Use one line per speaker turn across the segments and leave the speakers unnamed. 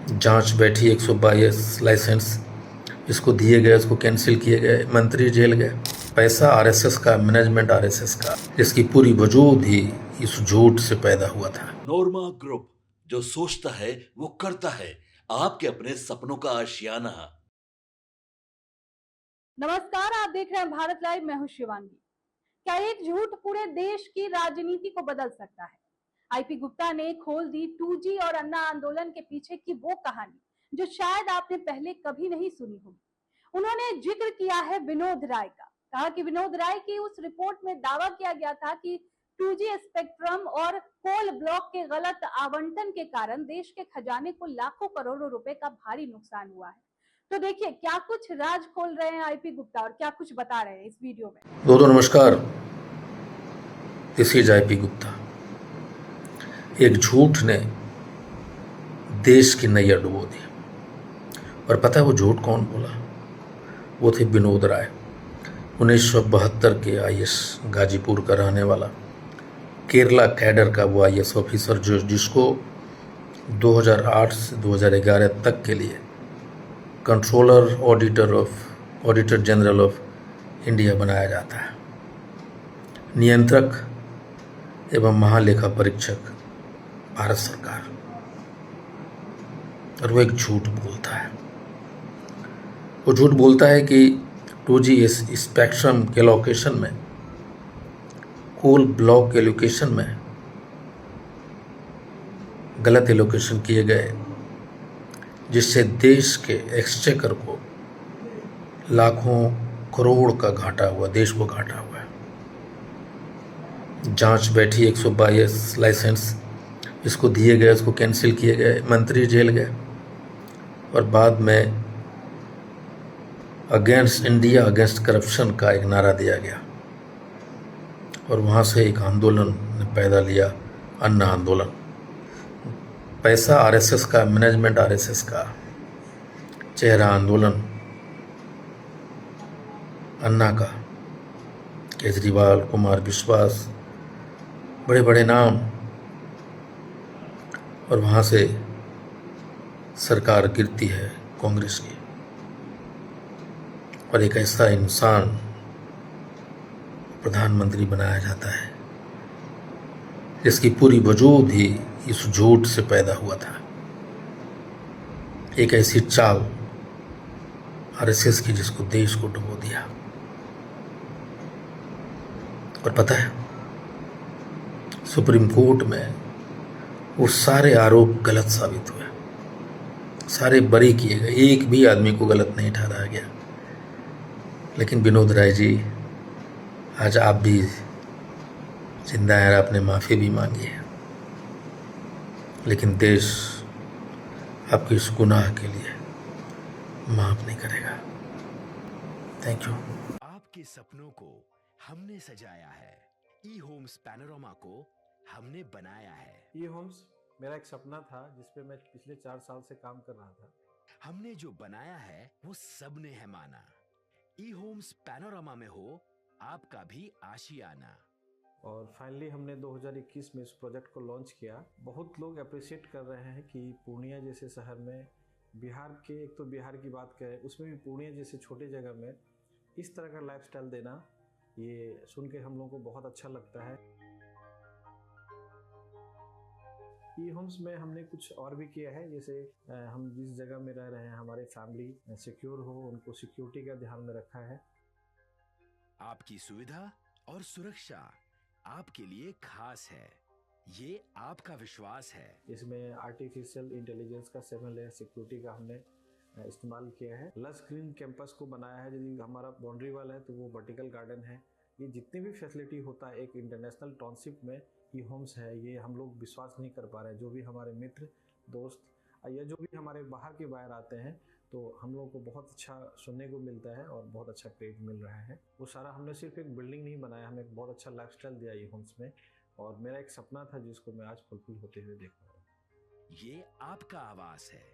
जांच बैठी 122 लाइसेंस इसको दिए गए, उसको कैंसिल किए गए, मंत्री जेल गए। पैसा आरएसएस का, मैनेजमेंट आरएसएस का, जिसकी पूरी वजूद ही इस झूठ से पैदा हुआ था।
नोरमा ग्रुप, जो सोचता है वो करता है। आपके अपने सपनों का आशियाना।
नमस्कार, आप देख रहे हैं भारत लाइव। मैं हूं शिवांगी। क्या एक झूठ पूरे देश की राजनीति को बदल सकता है? आईपी गुप्ता ने खोल दी 2G और अन्ना आंदोलन के पीछे की वो कहानी जो शायद आपने पहले कभी नहीं सुनी होगी। उन्होंने जिक्र किया है विनोद राय का। कहा कि विनोद राय की उस रिपोर्ट में दावा किया गया था कि 2G स्पेक्ट्रम और कोल ब्लॉक के गलत आवंटन के कारण देश के खजाने को लाखों करोड़ों रुपए का भारी नुकसान हुआ है। तो देखिए क्या कुछ राज खोल रहे हैं आईपी गुप्ता और क्या कुछ बता रहे हैं इस वीडियो में।
नमस्कार, दिस इज आईपी गुप्ता। एक झूठ ने देश की नैया डुबो दी। और पता है वो झूठ कौन बोला? वो थे विनोद राय, 1972 के आईएएस, गाजीपुर का रहने वाला, केरला कैडर का वो आईएएस ऑफिसर जिसको 2008 से 2011 तक के लिए controller auditor general of India बनाया जाता है, नियंत्रक एवं महालेखा परीक्षक भारत सरकार। और वो एक झूठ बोलता है। वो झूठ बोलता है कि 2G स्पेक्ट्रम के लोकेशन में, कोल ब्लॉक के लोकेशन में गलत एलोकेशन किए गए, जिससे देश के एक्सचेकर को लाखों करोड़ का घाटा हुआ, देश को घाटा हुआ है। जांच बैठी 122 लाइसेंस इसको दिए गए, उसको कैंसिल किए गए, मंत्री जेल गए। और बाद में अगेंस्ट इंडिया, अगेंस्ट करप्शन का एक नारा दिया गया और वहाँ से एक आंदोलन ने पैदा लिया, अन्ना आंदोलन। पैसा आरएसएस का, मैनेजमेंट आरएसएस का, चेहरा आंदोलन अन्ना का, केजरीवाल, कुमार विश्वास, बड़े बड़े नाम। और वहाँ से सरकार गिरती है कांग्रेस की और एक ऐसा इंसान प्रधानमंत्री बनाया जाता है जिसकी पूरी वजूद ही इस झूठ से पैदा हुआ था। एक ऐसी चाल आरएसएस की जिसको देश को डुबो दिया। और पता है सुप्रीम कोर्ट में वो सारे आरोप गलत साबित हुए, सारे बरी किए गए, एक भी आदमी को गलत नहीं ठहराया गया। लेकिन विनोद राय जी, आज आप भी जिंदा हैं, आपने माफ़ी भी मांगी है, लेकिन देश आपके इस गुनाह के लिए माफ़ नहीं करेगा। Thank you.
आपके सपनों को हमने सजाया है, ई होम्स पैनोरामा को हमने बनाया है।
ई होम्स मेरा एक सपना था जिस पे मैं पिछले 4 साल से काम कर रहा था।
हमने जो बनाया है वो सबने है माना। ई होम्स पैनोरामा में हो आपका भी आशियाना।
और फाइनली हमने 2021 में इस प्रोजेक्ट को लॉन्च किया। बहुत लोग अप्रिशिएट कर रहे हैं कि पूर्णिया जैसे शहर में, बिहार के, एक तो बिहार की बात करें उसमें भी पूर्णिया जैसे छोटे जगह में इस तरह का लाइफस्टाइल देना, ये सुन के हम लोगों को बहुत अच्छा लगता है। ई होम्स में हमने कुछ और भी किया है, जैसे हम जिस जगह में रह रहे हैं हमारे फैमिली सिक्योर हो, उनको सिक्योरिटी का ध्यान में रखा है।
आपकी सुविधा और सुरक्षा आपके लिए खास है, ये आपका विश्वास है।
इसमें आर्टिफिशियल इंटेलिजेंस का 7 लेयर सिक्योरिटी का हमने इस्तेमाल किया है। लस ग्रीन कैंपस को बनाया है। यदि हमारा बाउंड्री वाल है तो वो वर्टिकल गार्डन है। ये जितनी भी फैसिलिटी होता है एक इंटरनेशनल टाउनशिप में ई होम्स है, ये हम लोग विश्वास नहीं कर पा रहे हैं। जो भी हमारे मित्र, दोस्त या जो भी हमारे बाहर आते हैं तो हम लोगों को बहुत अच्छा सुनने को मिलता है और बहुत अच्छा क्रेडिट मिल रहा है। वो सारा हमने सिर्फ एक बिल्डिंग नहीं बनाया, हमें एक बहुत अच्छा लाइफस्टाइल दिया ई होम्स में। और मेरा एक सपना था जिसको मैं आज फुलफिल होते हुए देख रहा हूँ।
ये आपका आवास है।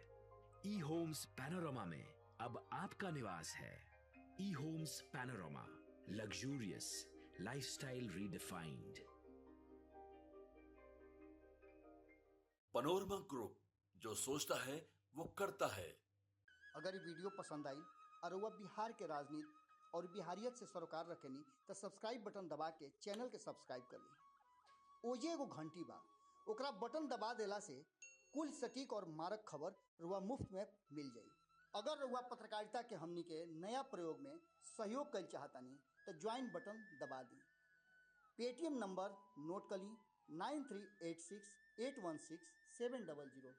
ई होम्स पैनोरामा में अब आपका निवास है। E Homes Panorama, luxurious lifestyle redefined.
Panorama group, जो सोचता है वो करता है।
अगर ये वीडियो पसंद आई और वह बिहार के राजनीति और बिहारियत से सरोकार रखेनी तो सब्सक्राइब बटन दबा के चैनल के सब्सक्राइब कर ली। ओजे एगो घंटी बा, ओकरा बटन दबा देला से कुल सटीक और मारक खबर रुआ मुफ्त में मिल जाई। अगर रुआ पत्रकारिता के हमनी के नया प्रयोग में सहयोग कर चाहतानी तो ज्वाइन बटन दबा दी। पेटीएम नंबर नोट कर ली 9386816700।